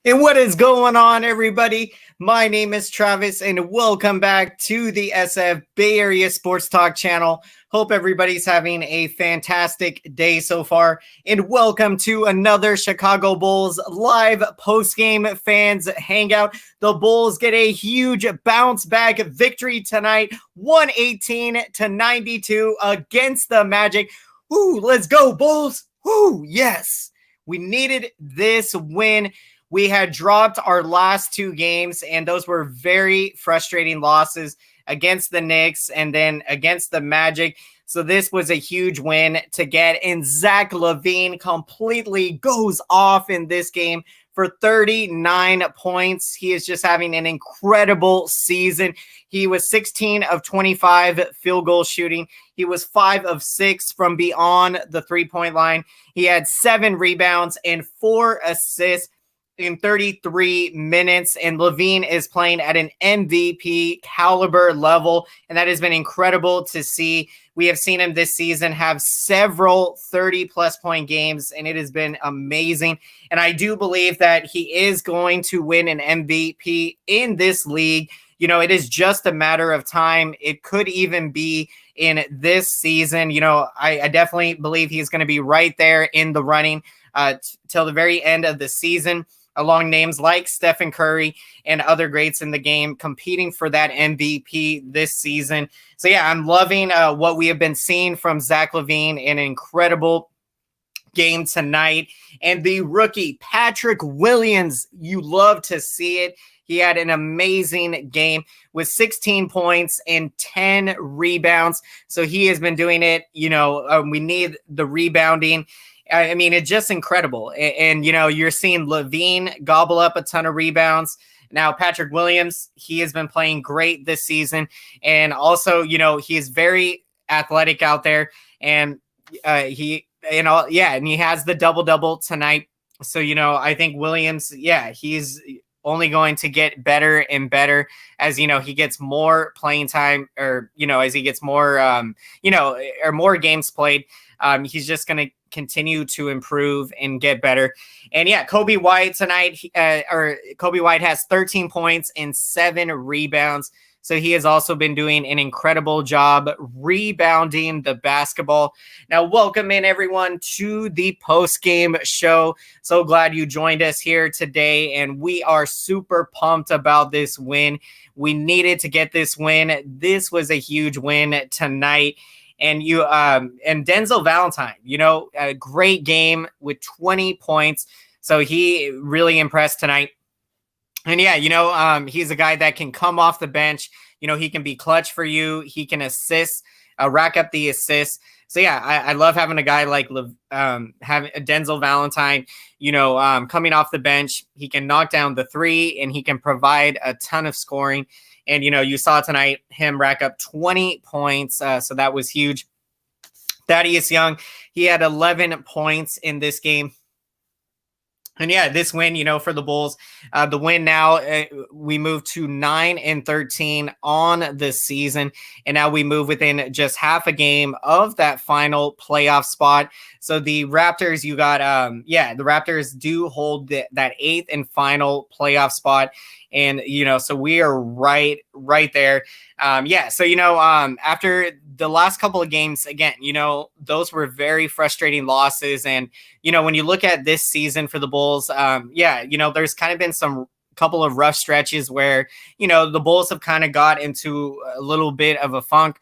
And what is going on, everybody? My name is Travis, and welcome back to the SF Bay Area Sports Talk channel. Hope everybody's having a fantastic day so far, and welcome to another Chicago Bulls live post-game fans hangout. The Bulls get a huge bounce-back victory tonight, 118-92 against the Magic. Ooh, let's go, Bulls! Ooh, yes! We needed this win. We had dropped our last two games, and those were very frustrating losses against the Knicks and then against the Magic. So this was a huge win to get, and Zach LaVine completely goes off in this game for 39 points. He is just having an incredible season. He was 16 of 25 field goal shooting. He was 5 of 6 from beyond the three-point line. He had 7 rebounds and 4 assists in 33 minutes, and LaVine is playing at an MVP caliber level, and that has been incredible to see. We have seen him this season have several 30-plus point games, and it has been amazing. And I do believe that he is going to win an MVP in this league. You know, it is just a matter of time. It could even be in this season. You know, I definitely believe he's going to be right there in the running till the very end of the season, along names like Stephen Curry and other greats in the game competing for that MVP this season. So, yeah, I'm loving what we have been seeing from Zach LaVine. An incredible game tonight. And the rookie, Patrick Williams, you love to see it. He had an amazing game with 16 points and 10 rebounds. So he has been doing it. You know, we need the rebounding. I mean, it's just incredible. And, you know, you're seeing LaVine gobble up a ton of rebounds. Now, Patrick Williams, he has been playing great this season. And also, you know, he is very athletic out there. And he has the double-double tonight. So, you know, I think Williams, he's only going to get better and better as, you know, he gets more playing time, or, you know, as he gets more, or more games played. He's just going to continue to improve and get better. And yeah, Kobe White tonight, Kobe White has 13 points and 7 rebounds. So he has also been doing an incredible job rebounding the basketball. Now, welcome in everyone to the post-game show. So glad you joined us here today, and we are super pumped about this win. We needed to get this win. This was a huge win tonight. And and Denzel Valentine, you know, a great game with 20 points. So he really impressed tonight. And yeah, you know, he's a guy that can come off the bench. You know, he can be clutch for you. He can assist, rack up the assists. So yeah, I love having a guy like having Denzel Valentine, you know, coming off the bench. He can knock down the three, and he can provide a ton of scoring. And, you know, you saw tonight him rack up 20 points. So that was huge. Thaddeus Young, he had 11 points in this game. And yeah, this win, you know, for the Bulls, the win now, we move to 9-13 on the season. And now we move within just half a game of that final playoff spot. So the Raptors, the Raptors do hold that 8th and final playoff spot. And, you know, so we are right there. So, you know, after the last couple of games, again, you know, those were very frustrating losses. And, you know, when you look at this season for the Bulls, you know, there's kind of been some couple of rough stretches where, you know, the Bulls have kind of got into a little bit of a funk.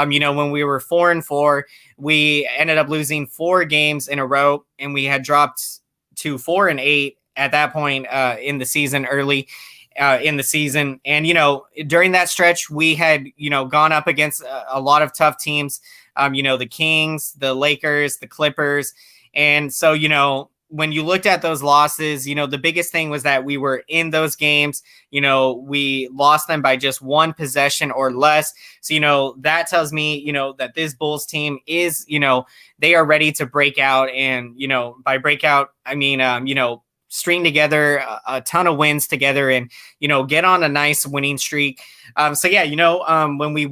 You know, when we were 4-4, we ended up losing 4 games in a row, and we had dropped to 4-8 at that point in the season, early in the season. And, you know, during that stretch, we had, you know, gone up against a lot of tough teams, you know, the Kings, the Lakers, the Clippers. And so, you know, when you looked at those losses, you know, the biggest thing was that we were in those games, you know, we lost them by just 1 possession or less. So, you know, that tells me, you know, that this Bulls team is, you know, they are ready to break out. And, you know, by breakout, I mean, you know, string together a ton of wins together and, you know, get on a nice winning streak. So yeah, you know, when we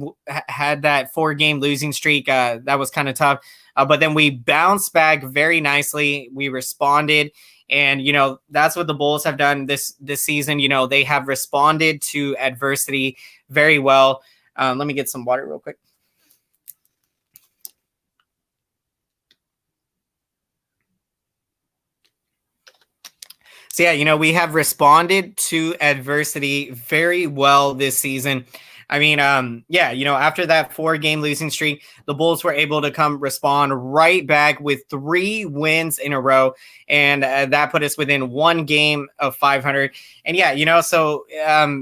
had that 4-game losing streak, that was kind of tough. But then we bounced back very nicely. We responded, And, you know, that's what the Bulls have done this season. You know, they have responded to adversity very well. Let me get some water real quick. So, yeah, you know, we have responded to adversity very well this season. I mean, yeah, you know, after that 4-game losing streak, the Bulls were able to come respond right back with 3 wins in a row. And that put us within 1 game of 500. And yeah, you know, so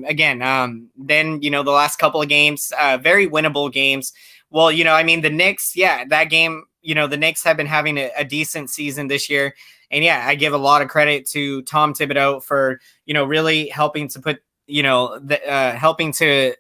again, then, you know, the last couple of games, very winnable games. Well, you know, I mean, the Knicks, yeah, that game, you know, the Knicks have been having a decent season this year. And yeah, I give a lot of credit to Tom Thibodeau for, you know, really helping to put, you know, helping to,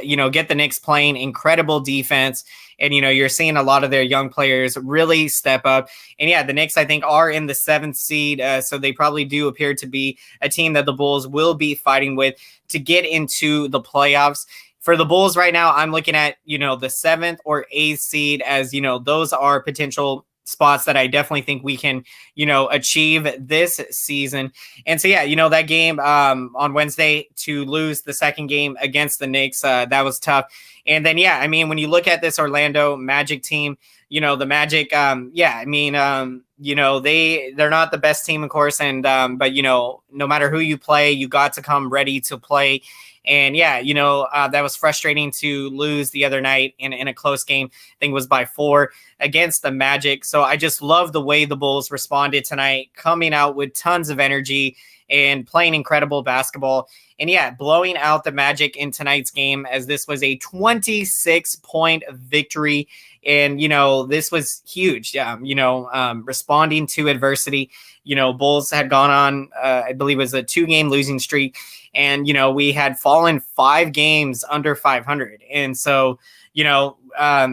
you know, get the Knicks playing incredible defense. And, you know, you're seeing a lot of their young players really step up. And yeah, the Knicks, I think, are in the 7th seed. So they probably do appear to be a team that the Bulls will be fighting with to get into the playoffs. For the Bulls right now, I'm looking at, you know, the 7th or 8th seed as, you know, those are potential spots that I definitely think we can, you know, achieve this season. And so, yeah, you know, that game on Wednesday to lose the 2nd game against the Knicks, that was tough. And then, yeah, I mean, when you look at this Orlando Magic team, you know, the Magic, yeah, I mean, you know, they're not the best team, of course. And, but, you know, no matter who you play, you got to come ready to play. And yeah, you know, that was frustrating to lose the other night in a close game. I think it was by 4 against the Magic. So I just love the way the Bulls responded tonight, coming out with tons of energy and playing incredible basketball. And yeah, blowing out the Magic in tonight's game, as this was a 26-point victory. And, you know, this was huge. You know, responding to adversity. You know, Bulls had gone on, I believe it was a 2-game losing streak. And, you know, we had fallen 5 games under 500. And so, you know,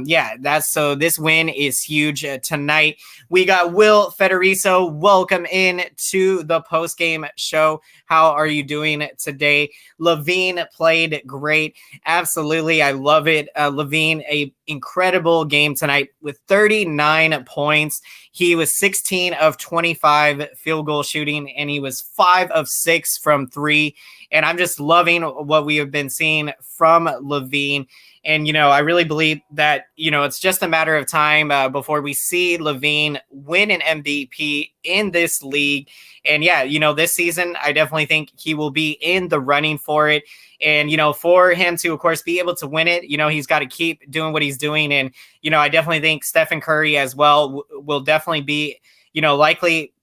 yeah, so this win is huge tonight. We got Will Federico. Welcome in to the post-game show. How are you doing today? LaVine played great. Absolutely. I love it. LaVine, a incredible game tonight with 39 points. He was 16 of 25 field goal shooting, and he was 5 of 6 from 3. And I'm just loving what we have been seeing from LaVine. And, you know, I really believe that, you know, it's just a matter of time before we see LaVine win an MVP in this league. And yeah, you know, this season, I definitely think he will be in the running for it. And, you know, for him to, of course, be able to win it, you know, he's got to keep doing what he's doing. And, you know, I definitely think Stephen Curry as well will definitely be, you know,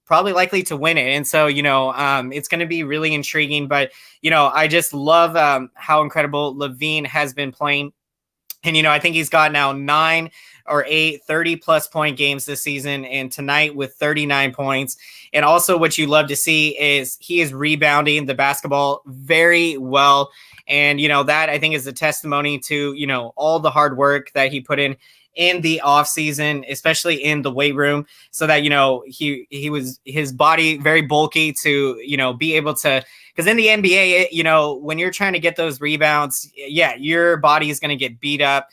probably likely to win it. And so, you know, it's going to be really intriguing. But, you know, I just love how incredible LaVine has been playing. And, you know, I think he's got now 9 or 8 30-plus point games this season, and tonight with 39 points. And also what you love to see is he is rebounding the basketball very well. And, you know, that I think is a testimony to, you know, all the hard work that he put in the off season, especially in the weight room, so that, you know, his body very bulky to, you know, be able to, because in the NBA, you know, when you're trying to get those rebounds, yeah, your body is going to get beat up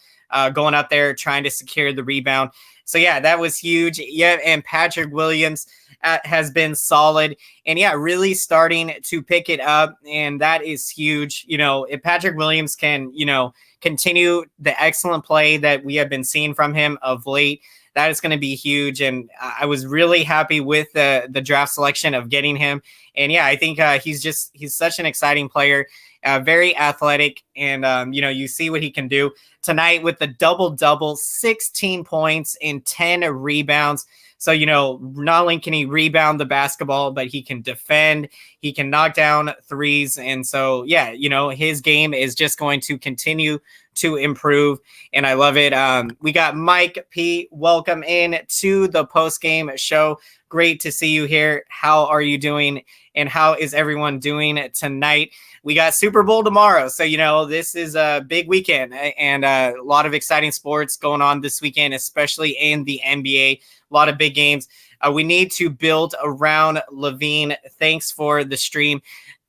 going up there trying to secure the rebound. So yeah, that was huge. Yeah, and Patrick Williams has been solid, and yeah, really starting to pick it up, and that is huge. You know, if Patrick Williams can, you know, continue the excellent play that we have been seeing from him of late, that is going to be huge. And I was really happy with the draft selection of getting him. And yeah, I think he's such an exciting player, very athletic. And, you know, you see what he can do tonight with the double-double, 16 points and 10 rebounds. So, you know, not only can he rebound the basketball, but he can defend, he can knock down threes. And so, yeah, you know, his game is just going to continue to improve, and I love it. We got Mike P. Welcome in to the post-game show. Great to see you here. How are you doing, and how is everyone doing tonight? We got Super Bowl tomorrow, so, you know, this is a big weekend, and a lot of exciting sports going on this weekend, especially in the NBA. A lot of big games. We need to build around LaVine. Thanks for the stream.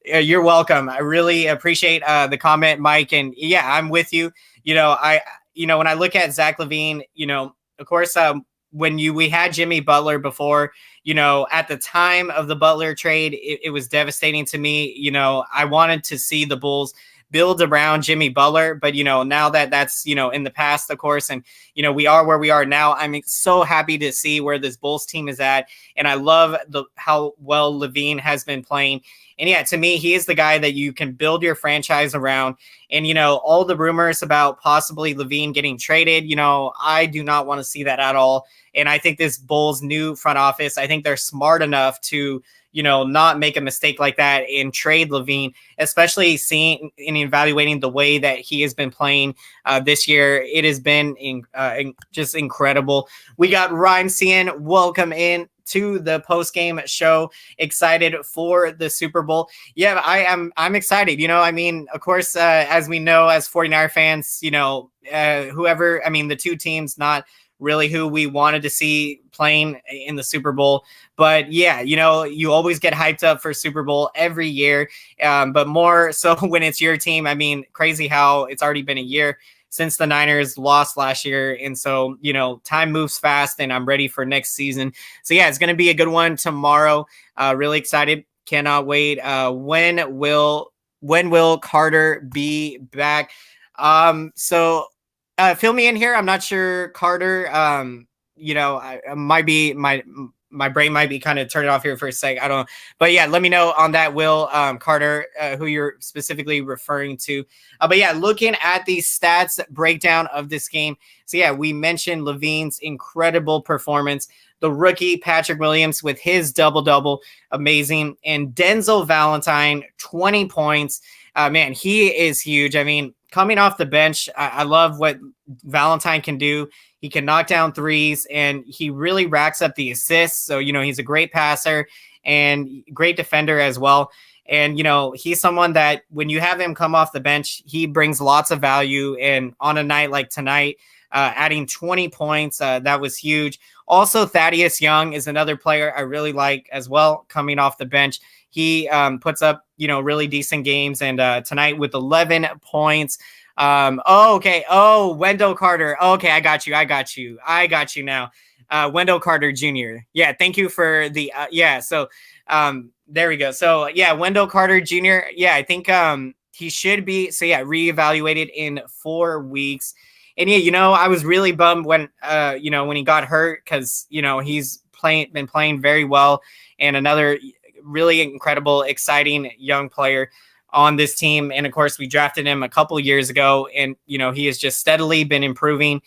You're welcome. I really appreciate the comment, Mike. And yeah, I'm with you. You know, when I look at Zach LaVine, you know, of course, when we had Jimmy Butler before, at the time of the Butler trade, it was devastating to me. I wanted to see the Bulls build around Jimmy Butler, but now that that's in the past, of course, and we are where we are now. I'm so happy to see where this Bulls team is at, and I love how well LaVine has been playing. And yeah, to me, he is the guy that you can build your franchise around. And all the rumors about possibly LaVine getting traded, I do not want to see that at all. And I think this Bulls new front office, I think they're smart enough to not make a mistake like that and trade LaVine, especially seeing and evaluating the way that he has been playing this year. It has been just incredible. We got Rhyme Cian. Welcome in to the post-game show. Excited for the Super Bowl. Yeah, I'm excited. Of course, as we know, as 49er fans, the two teams, not really who we wanted to see playing in the Super Bowl. But yeah, you always get hyped up for Super Bowl every year. But more so when it's your team. Crazy how it's already been a year since the Niners lost last year. And so, time moves fast, and I'm ready for next season. So yeah, it's going to be a good one tomorrow. Really excited. Cannot wait. When will Carter be back? Fill me in here. I'm not sure, Carter. I might be my brain might be kind of turning off here for a sec. I don't know. But yeah, let me know on that, Will, Carter, who you're specifically referring to. But yeah, looking at the stats breakdown of this game. So yeah, we mentioned LaVine's incredible performance. The rookie Patrick Williams with his double-double, amazing. And Denzel Valentine, 20 points. Man, he is huge. Coming off the bench, I love what Valentine can do. He can knock down threes, and he really racks up the assists. So, he's a great passer and great defender as well. And, he's someone that when you have him come off the bench, he brings lots of value. And on a night like tonight, adding 20 points, that was huge. Also, Thaddeus Young is another player I really like as well, coming off the bench. He puts up, really decent games. And tonight with 11 points. Okay. Oh, Wendell Carter. Okay, I got you now. Wendell Carter Jr. Yeah, thank you for the So there we go. So yeah, Wendell Carter Jr. Yeah, I think he should be reevaluated in 4 weeks. And yeah, I was really bummed when when he got hurt, because he's been playing very well, and another really incredible, exciting young player on this team. And of course, we drafted him a couple years ago, and he has just steadily been improving.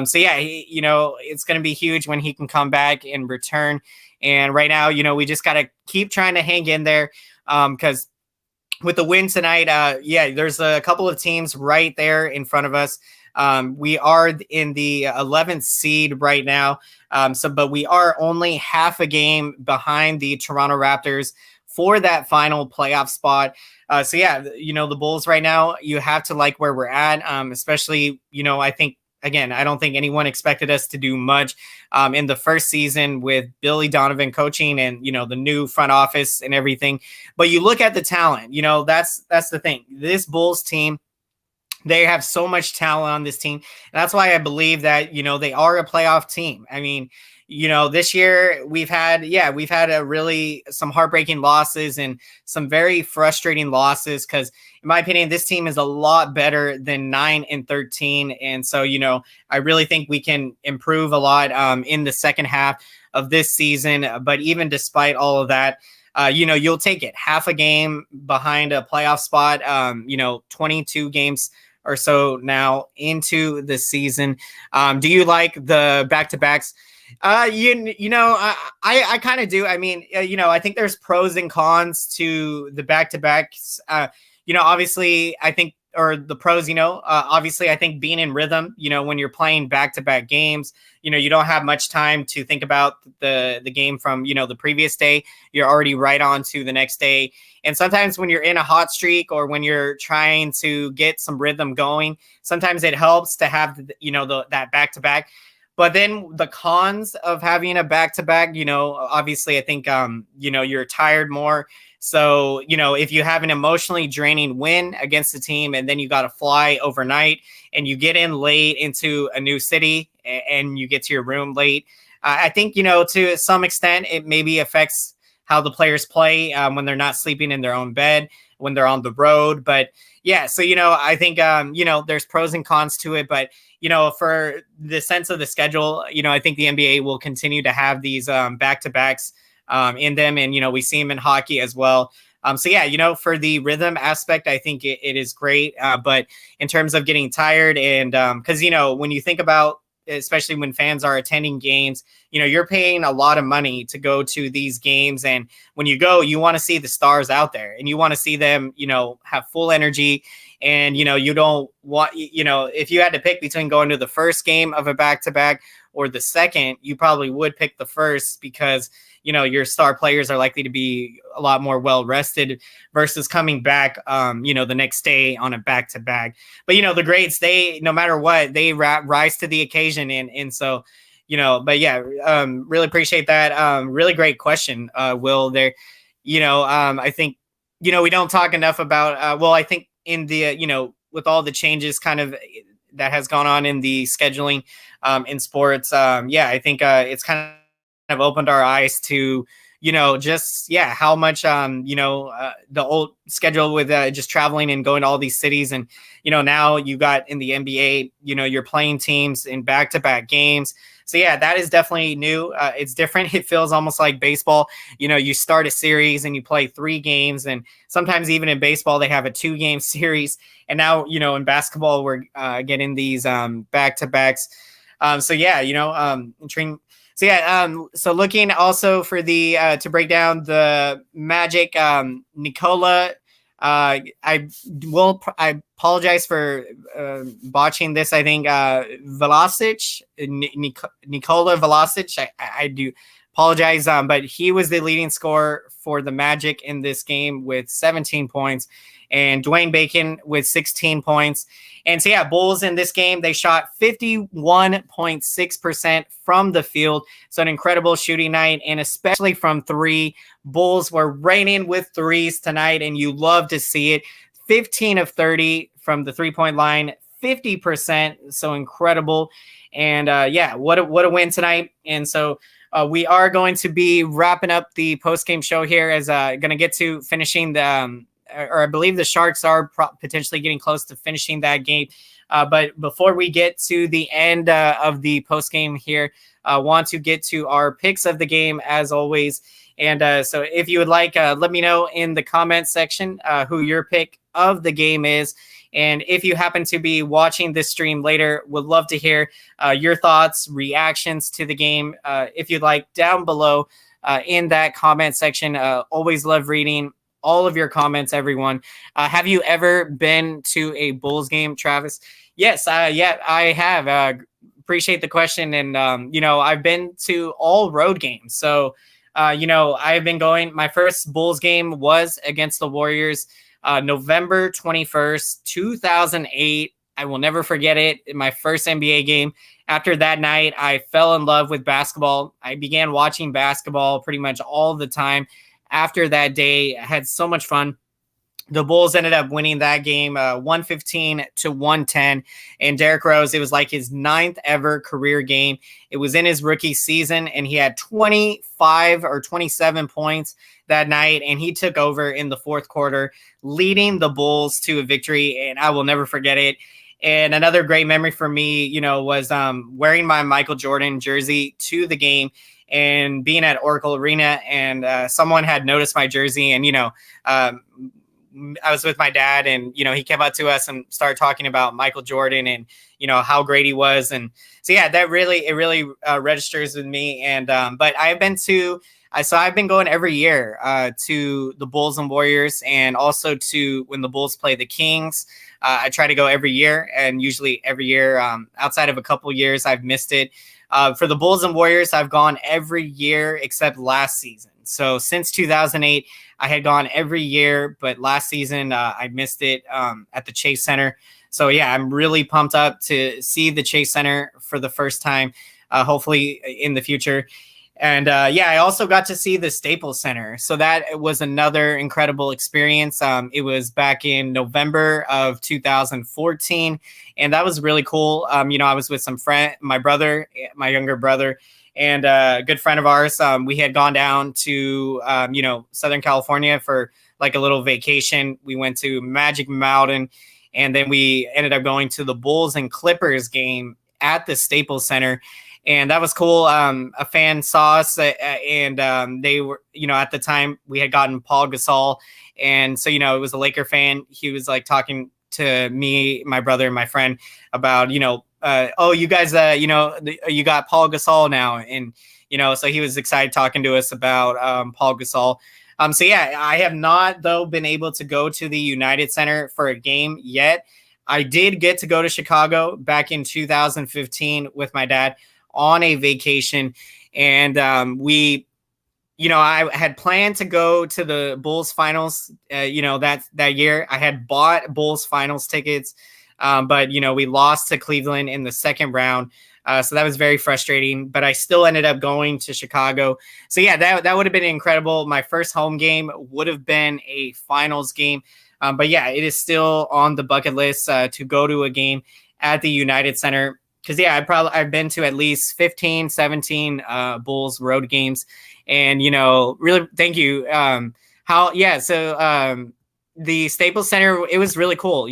So yeah, it's going to be huge when he can come back and return. And right now, we just got to keep trying to hang in there, because with the win tonight, there's a couple of teams right there in front of us. We are in the 11th seed right now. But we are only half a game behind the Toronto Raptors for that final playoff spot. The Bulls right now, you have to like where we're at, especially, I think, again, I don't think anyone expected us to do much in the first season with Billy Donovan coaching and, the new front office and everything. But you look at the talent, that's the thing. This Bulls team, they have so much talent on this team. And that's why I believe that, they are a playoff team. This year we've had some heartbreaking losses and some very frustrating losses, because in my opinion, this team is a lot better than 9-13. And so, I really think we can improve a lot in the second half of this season. But even despite all of that, you'll take it half a game behind a playoff spot, 22 games or so now into the season. Do you like the back-to-backs? I kind of do. I think there's pros and cons to the back-to-backs. Obviously, I think, or the pros, obviously, I think being in rhythm, when you're playing back-to-back games, you don't have much time to think about the game from, the previous day. You're already right on to the next day. And sometimes when you're in a hot streak, or when you're trying to get some rhythm going, sometimes it helps to have, that back-to-back. But then the cons of having a back-to-back, obviously I think, you're tired more. So, if you have an emotionally draining win against the team, and then you got to fly overnight, and you get in late into a new city, and you get to your room late, I think, you know, to some extent, it maybe affects how the players play when they're not sleeping in their own bed, when they're on the road. But yeah, so, you know, I think, you know, there's pros and cons to it. But, you know, for the sense of the schedule, you know, I think the NBA will continue to have these back-to-backs in them. And, you know, we see them in hockey as well. So, yeah, you know, for the rhythm aspect, I think it is great. But in terms of getting tired and because, you know, when you think about, especially when fans are attending games, you know, you're paying a lot of money to go to these games. And when you go, you want to see the stars out there and you want to see them, you know, have full energy. And, you know, you don't want, you know, if you had to pick between going to the first game of a back-to-back or the second, you probably would pick the first because, you know, your star players are likely to be a lot more well rested versus coming back, you know, the next day on a back-to-back. But, you know, the greats, they, no matter what, they rise to the occasion. And so, you know, but yeah, really appreciate that. Really great question, Will, there. You know, I think, you know, we don't talk enough about, well, I think in the, you know, with all the changes kind of that has gone on in the scheduling in sports, yeah, I think it's kind of opened our eyes to, you know, just, yeah, how much, you know, the old schedule with just traveling and going to all these cities. And, you know, now you got in the NBA, you know, you're playing teams in back-to-back games. So, yeah, that is definitely new. It's different. It feels almost like baseball. You know, you start a series and you play 3 games. And sometimes even in baseball, they have a 2-game series. And now, you know, in basketball, we're getting these back-to-backs. So, yeah, you know, so yeah, so looking also for the to break down the Magic, Nikola. I apologize for botching this. I think Velasic, Nikola Velasic. I do apologize, but he was the leading scorer for the Magic in this game with 17 points, and Dwayne Bacon with 16 points. And so, yeah, Bulls in this game, they shot 51.6% from the field. So an incredible shooting night, and especially from 3. Bulls were raining with threes tonight, and you love to see it. 15 of 30 from the three-point line, 50%. So incredible. And yeah, what a win tonight. And so we are going to be wrapping up the post-game show here as going to get to finishing the or I believe the Sharks are potentially getting close to finishing that game. But before we get to the end of the post game here, I want to get to our picks of the game as always. And so if you would like, let me know in the comments section who your pick of the game is. And if you happen to be watching this stream later, would love to hear your thoughts, reactions to the game. If you'd like, down below in that comment section. Always love reading all of your comments, everyone. Have you ever been to a Bulls game, Travis? Yes, yeah, I have. Appreciate the question. And, you know, I've been to all road games. So, you know, I've been going. My first Bulls game was against the Warriors, November 21st, 2008. I will never forget it. In my first NBA game. After that night, I fell in love with basketball. I began watching basketball pretty much all the time. After that day, I had so much fun. The Bulls ended up winning that game 115-110. And Derrick Rose, it was like his 9th ever career game. It was in his rookie season, and he had 25 or 27 points that night. And he took over in the 4th quarter, leading the Bulls to a victory. And I will never forget it. And another great memory for me, you know, was wearing my Michael Jordan jersey to the game and being at Oracle Arena, and someone had noticed my jersey, and, you know, I was with my dad, and, you know, he came up to us and started talking about Michael Jordan and, you know, how great he was. And so, yeah, it really registers with me. And, but I've been to, so I've been going every year to the Bulls and Warriors, and also to when the Bulls play the Kings. I try to go every year, and usually every year, outside of a couple years, I've missed it. For the Bulls and Warriors, I've gone every year except last season. So since 2008, I had gone every year, but last season I missed it at the Chase Center. So, yeah, I'm really pumped up to see the Chase Center for the first time, hopefully in the future. And, yeah, I also got to see the Staples Center. So that was another incredible experience. It was back in November of 2014, and that was really cool. You know, I was with some my younger brother, and a good friend of ours. We had gone down to Southern California for like a little vacation. We went to Magic Mountain, and then we ended up going to the Bulls and Clippers game at the Staples Center. And that was cool. A fan saw us, and they were, at the time we had gotten Paul Gasol. And so, it was a Laker fan. He was like talking to me, my brother, and my friend about, oh, you guys, you got Paul Gasol now. And, so he was excited talking to us about Paul Gasol. So, yeah, I have not, though, been able to go to the United Center for a game yet. I did get to go to Chicago back in 2015 with my dad on a vacation. And I had planned to go to the Bulls finals, that year. I had bought Bulls finals tickets, but, we lost to Cleveland in the second round. So that was very frustrating, but I still ended up going to Chicago. So, yeah, that would have been incredible. My first home game would have been a finals game. But, yeah, it is still on the bucket list to go to a game at the United Center. Because, yeah, I've been to at least 15, 17 Bulls road games. And, really, thank you. The Staples Center, it was really cool.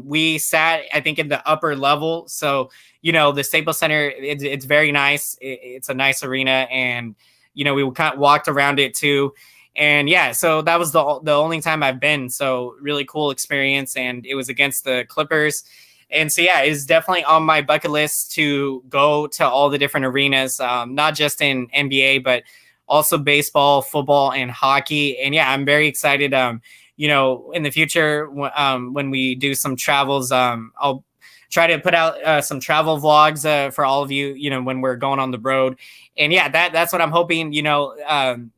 We sat, I think, in the upper level. So, the Staples Center, it's very nice. It's a nice arena. And, we kind of walked around it too. And, yeah, so that was the only time I've been. So really cool experience. And it was against the Clippers. And so, yeah, it's definitely on my bucket list to go to all the different arenas, not just in NBA, but also baseball, football, and hockey. And, yeah, I'm very excited. In the future, when we do some travels, I'll try to put out some travel vlogs for all of you, when we're going on the road. And, yeah, that's what I'm hoping, that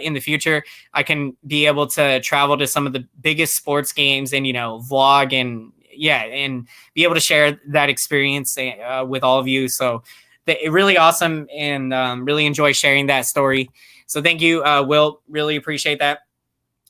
in the future I can be able to travel to some of the biggest sports games and, vlog and be able to share that experience with all of you. So it's really awesome, and really enjoy sharing that story. So thank you, Will. Really appreciate that.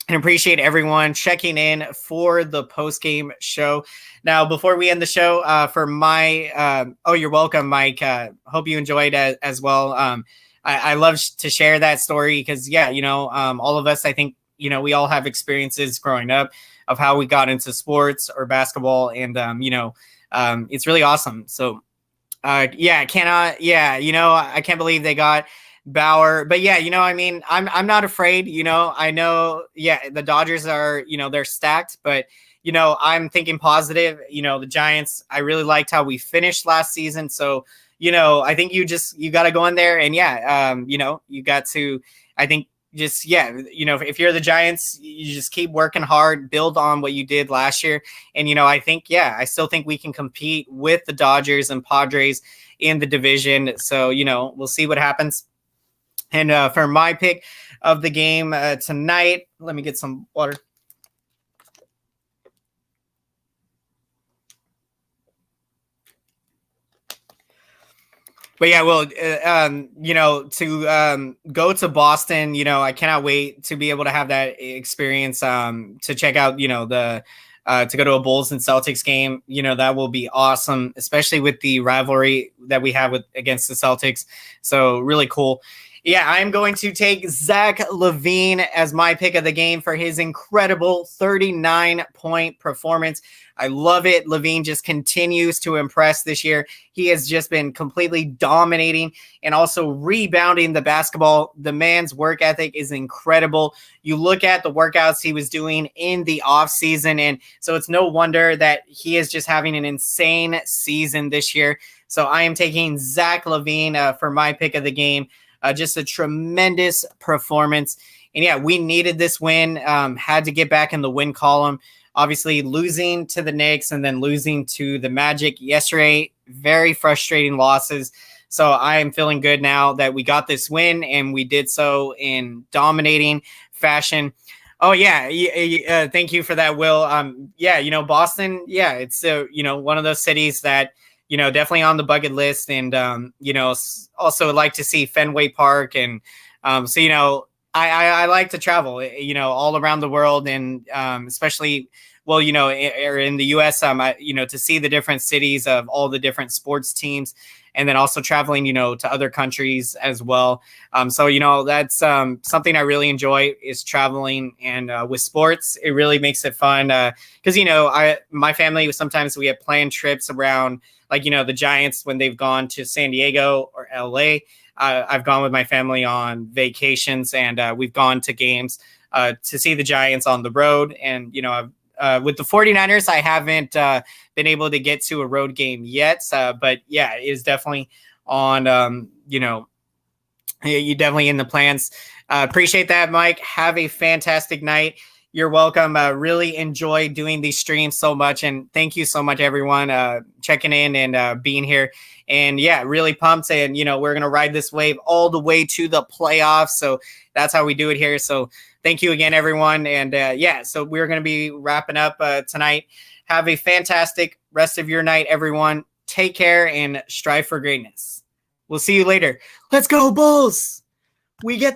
And appreciate everyone checking in for the post-game show. Now, before we end the show, for my you're welcome, Mike. Hope you enjoyed as well. I love to share that story because, all of us, I think, we all have experiences growing up of how we got into sports or basketball. And, it's really awesome. So, I can't believe they got Bauer. But, yeah, I'm not afraid. I know, the Dodgers are, they're stacked. But, I'm thinking positive. The Giants, I really liked how we finished last season. So, I think you got to go in there and, you got to, I think, if you're the Giants, you just keep working hard, build on what you did last year. And, I still think we can compete with the Dodgers and Padres in the division. So, we'll see what happens. And for my pick of the game tonight, let me get some water. But, yeah, well, to go to Boston, I cannot wait to be able to have that experience, to check out, to go to a Bulls and Celtics game. That will be awesome, especially with the rivalry that we have against the Celtics. So really cool. Yeah, I'm going to take Zach LaVine as my pick of the game for his incredible 39-point performance. I love it. LaVine just continues to impress this year. He has just been completely dominating and also rebounding the basketball. The man's work ethic is incredible. You look at the workouts he was doing in the offseason, and so it's no wonder that he is just having an insane season this year. So I am taking Zach LaVine for my pick of the game. Just a tremendous performance. And, yeah, we needed this win, had to get back in the win column. Obviously, losing to the Knicks and then losing to the Magic yesterday, very frustrating losses. So I am feeling good now that we got this win, and we did so in dominating fashion. Oh, yeah. Thank you for that, Will. Boston, it's, one of those cities that, definitely on the bucket list. And, also like to see Fenway Park. And I like to travel, all around the world. And especially well, or in the US, to see the different cities of all the different sports teams, and then also traveling, to other countries as well. So, that's something I really enjoy is traveling, and with sports, it really makes it fun. Cause my family, sometimes we have planned trips around, like, the Giants when they've gone to San Diego or LA. I've gone with my family on vacations, and we've gone to games to see the Giants on the road. And, with the 49ers, I haven't been able to get to a road game yet. But yeah, it is definitely on, you definitely in the plans. Appreciate that, Mike. Have a fantastic night. You're welcome. Really enjoy doing these streams so much. And thank you so much, everyone, checking in and being here. And yeah, really pumped. And, we're going to ride this wave all the way to the playoffs. So that's how we do it here. So thank you again, everyone. And so we're going to be wrapping up tonight. Have a fantastic rest of your night, everyone. Take care and strive for greatness. We'll see you later. Let's go, Bulls. We get